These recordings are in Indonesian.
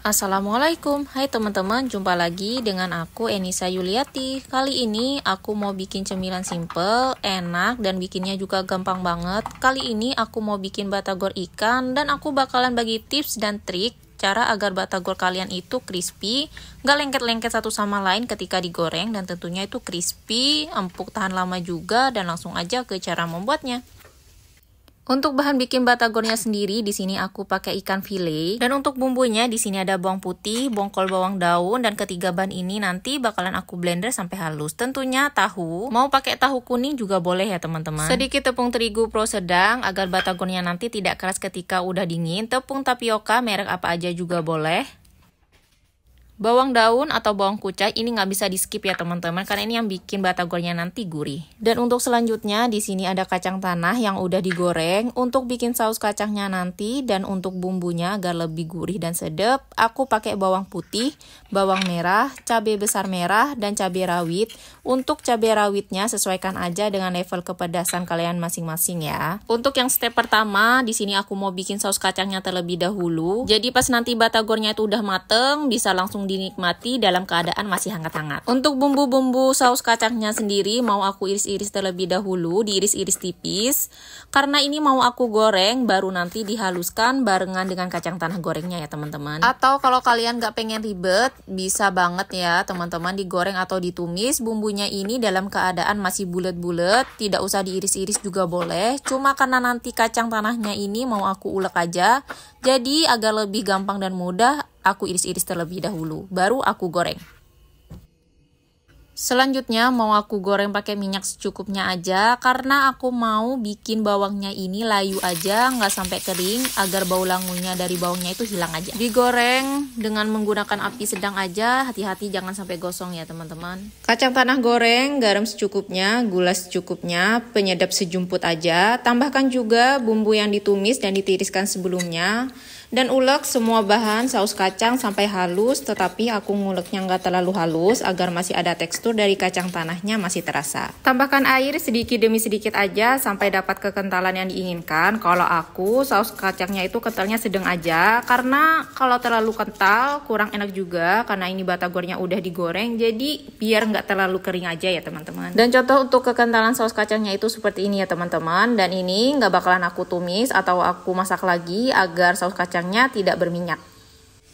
Assalamualaikum, hai teman-teman, jumpa lagi dengan aku Enisa Yuliati. Kali ini aku mau bikin cemilan simple, enak, dan bikinnya juga gampang banget. Kali ini aku mau bikin batagor ikan, dan aku bakalan bagi tips dan trik cara agar batagor kalian itu crispy, gak lengket-lengket satu sama lain ketika digoreng, dan tentunya itu crispy, empuk, tahan lama juga, dan langsung aja ke cara membuatnya. Untuk bahan bikin batagornya sendiri, di sini aku pakai ikan file. Dan untuk bumbunya, di sini ada bawang putih, bongkol bawang daun, dan ketiga bahan ini nanti bakalan aku blender sampai halus. Tentunya tahu, mau pakai tahu kuning juga boleh ya teman-teman. Sedikit tepung terigu pro sedang agar batagornya nanti tidak keras ketika udah dingin. Tepung tapioka merek apa aja juga boleh. Bawang daun atau bawang kucai ini nggak bisa di skip ya teman-teman, karena ini yang bikin batagornya nanti gurih. Dan untuk selanjutnya di sini ada kacang tanah yang udah digoreng untuk bikin saus kacangnya nanti, dan untuk bumbunya agar lebih gurih dan sedap, aku pakai bawang putih, bawang merah, cabai besar merah, dan cabai rawit. Untuk cabai rawitnya sesuaikan aja dengan level kepedasan kalian masing-masing ya. Untuk yang step pertama di sini aku mau bikin saus kacangnya terlebih dahulu. Jadi pas nanti batagornya itu udah mateng, bisa langsung dinikmati dalam keadaan masih hangat-hangat. Untuk bumbu-bumbu saus kacangnya sendiri mau aku iris-iris terlebih dahulu, diiris-iris tipis. Karena ini mau aku goreng, baru nanti dihaluskan barengan dengan kacang tanah gorengnya ya teman-teman. Atau kalau kalian gak pengen ribet, bisa banget ya teman-teman digoreng atau ditumis bumbunya ini dalam keadaan masih bulat-bulat, tidak usah diiris-iris juga boleh. Cuma karena nanti kacang tanahnya ini mau aku ulek aja, jadi agar lebih gampang dan mudah, aku iris-iris terlebih dahulu, baru aku goreng. Selanjutnya mau aku goreng pakai minyak secukupnya aja, karena aku mau bikin bawangnya ini layu aja, nggak sampai kering, agar bau langunya dari bawangnya itu hilang aja. Digoreng dengan menggunakan api sedang aja, hati-hati jangan sampai gosong ya teman-teman. Kacang tanah goreng, garam secukupnya, gula secukupnya, penyedap sejumput aja. Tambahkan juga bumbu yang ditumis dan ditiriskan sebelumnya. Dan ulek semua bahan saus kacang sampai halus, tetapi aku nguleknya nggak terlalu halus agar masih ada tekstur dari kacang tanahnya masih terasa. Tambahkan air sedikit demi sedikit aja sampai dapat kekentalan yang diinginkan. Kalau aku saus kacangnya itu kentalnya sedang aja, karena kalau terlalu kental kurang enak juga, karena ini batagornya udah digoreng, jadi biar nggak terlalu kering aja ya teman-teman. Dan contoh untuk kekentalan saus kacangnya itu seperti ini ya teman-teman, dan ini nggak bakalan aku tumis atau aku masak lagi agar saus kacang tidak berminyak.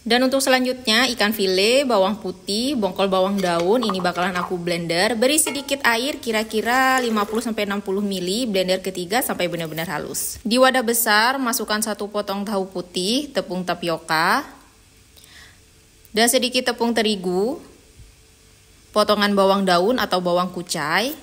Dan untuk selanjutnya ikan file, bawang putih, bongkol bawang daun ini bakalan aku blender. Beri sedikit air kira-kira 50-60 ml, blender ketiga sampai benar-benar halus. Di wadah besar masukkan 1 potong tahu putih, tepung tapioka, dan sedikit tepung terigu, potongan bawang daun atau bawang kucai.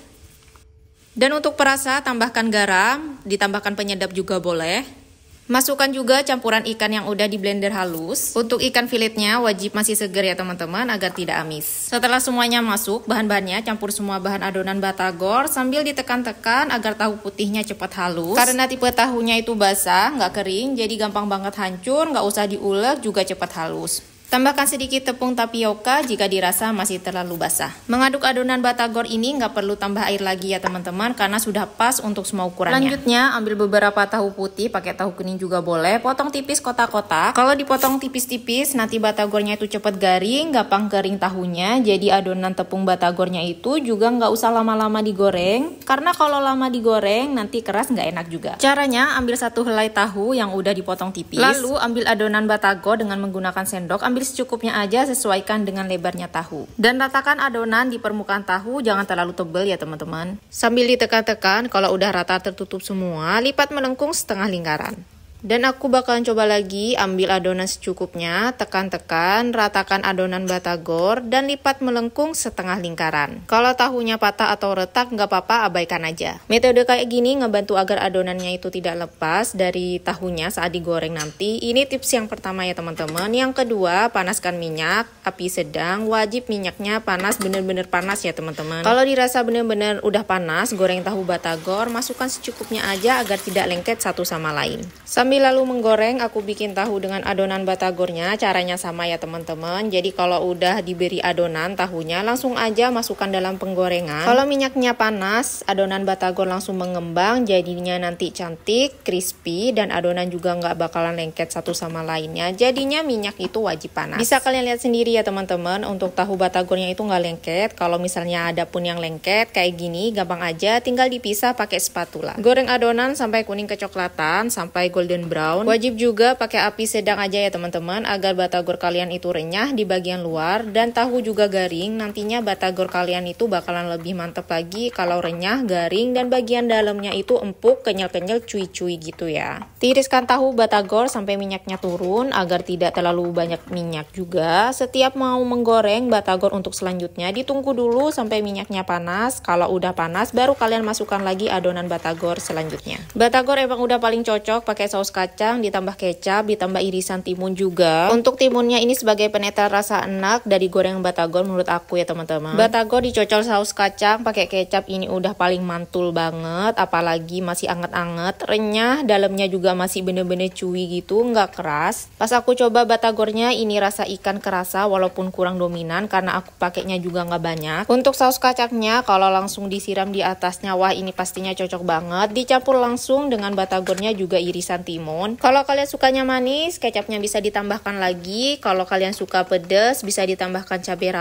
Dan untuk perasa tambahkan garam, ditambahkan penyedap juga boleh. Masukkan juga campuran ikan yang udah di blender halus. Untuk ikan filetnya wajib masih segar ya teman-teman agar tidak amis. Setelah semuanya masuk bahan-bahannya, campur semua bahan adonan batagor sambil ditekan-tekan agar tahu putihnya cepat halus. Karena tipe tahunya itu basah, nggak kering, jadi gampang banget hancur, nggak usah diulek juga cepat halus. Tambahkan sedikit tepung tapioka jika dirasa masih terlalu basah. Mengaduk adonan batagor ini nggak perlu tambah air lagi ya teman-teman, karena sudah pas untuk semua ukurannya. Selanjutnya ambil beberapa tahu putih, pakai tahu kuning juga boleh, potong tipis kotak-kotak. Kalau dipotong tipis-tipis nanti batagornya itu cepat garing, gampang kering tahunya. Jadi adonan tepung batagornya itu juga nggak usah lama-lama digoreng, karena kalau lama digoreng nanti keras nggak enak juga. Caranya ambil 1 helai tahu yang udah dipotong tipis, lalu ambil adonan batagor dengan menggunakan sendok, ambil secukupnya aja, sesuaikan dengan lebarnya tahu. Dan ratakan adonan di permukaan tahu, jangan terlalu tebal ya teman-teman. Sambil ditekan-tekan, kalau udah rata tertutup semua, lipat melengkung setengah lingkaran. Dan aku bakalan coba lagi, ambil adonan secukupnya, tekan-tekan, ratakan adonan batagor, dan lipat melengkung setengah lingkaran. Kalau tahunya patah atau retak, nggak apa-apa, abaikan aja. Metode kayak gini ngebantu agar adonannya itu tidak lepas dari tahunya saat digoreng nanti. Ini tips yang pertama ya teman-teman. Yang kedua, panaskan minyak, api sedang, wajib minyaknya panas, bener-bener panas ya teman-teman. Kalau dirasa bener-bener udah panas, goreng tahu batagor, masukkan secukupnya aja agar tidak lengket satu sama lain. Sambil lalu menggoreng, aku bikin tahu dengan adonan batagornya. Caranya sama ya teman-teman. Jadi kalau udah diberi adonan tahunya, langsung aja masukkan dalam penggorengan. Kalau minyaknya panas, adonan batagor langsung mengembang, jadinya nanti cantik, crispy, dan adonan juga nggak bakalan lengket satu sama lainnya. Jadinya minyak itu wajib panas. Bisa kalian lihat sendiri ya teman-teman, untuk tahu batagornya itu nggak lengket. Kalau misalnya ada pun yang lengket kayak gini, gampang aja, tinggal dipisah pakai spatula. Goreng adonan sampai kuning kecoklatan, sampai golden brown. Wajib juga pakai api sedang aja ya teman-teman, agar batagor kalian itu renyah di bagian luar dan tahu juga garing. Nantinya batagor kalian itu bakalan lebih mantap lagi kalau renyah, garing, dan bagian dalamnya itu empuk, kenyal-kenyal, cuy-cuy gitu ya. Tiriskan tahu batagor sampai minyaknya turun agar tidak terlalu banyak minyak juga. Setiap mau menggoreng batagor untuk selanjutnya, ditunggu dulu sampai minyaknya panas. Kalau udah panas baru kalian masukkan lagi adonan batagor selanjutnya. Batagor emang udah paling cocok pakai saus kacang, ditambah kecap, ditambah irisan timun juga. Untuk timunnya ini sebagai penetral rasa enak dari goreng batagor menurut aku ya teman-teman. Batagor dicocol saus kacang pakai kecap ini udah paling mantul banget, apalagi masih anget-anget, renyah, dalamnya juga masih bener-bener chewy gitu, nggak keras. Pas aku coba batagornya ini rasa ikan kerasa walaupun kurang dominan karena aku pakainya juga nggak banyak. Untuk saus kacangnya kalau langsung disiram di atasnya, wah ini pastinya cocok banget. Dicampur langsung dengan batagornya juga irisan timun. Kalau kalian sukanya manis, kecapnya bisa ditambahkan lagi. Kalau kalian suka pedas, bisa ditambahkan cabai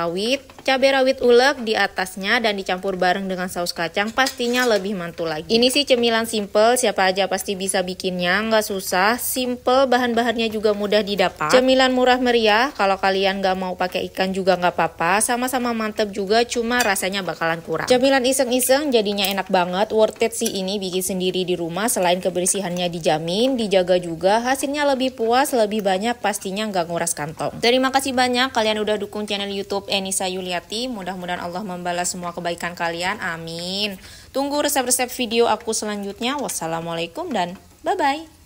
rawit ulek di atasnya dan dicampur bareng dengan saus kacang, pastinya lebih mantul lagi. Ini sih cemilan simple, siapa aja pasti bisa bikinnya, nggak susah, simple, bahan-bahannya juga mudah didapat. Cemilan murah meriah, kalau kalian nggak mau pakai ikan juga nggak apa-apa, sama-sama mantep juga, cuma rasanya bakalan kurang. Cemilan iseng-iseng jadinya enak banget, worth it sih ini bikin sendiri di rumah. Selain kebersihannya dijamin, dijaga juga, hasilnya lebih puas, lebih banyak, pastinya nggak nguras kantong. Terima kasih banyak kalian udah dukung channel YouTube Enisa Yuliati. Mudah-mudahan Allah membalas semua kebaikan kalian, amin. Tunggu resep-resep video aku selanjutnya. Wassalamualaikum dan bye-bye.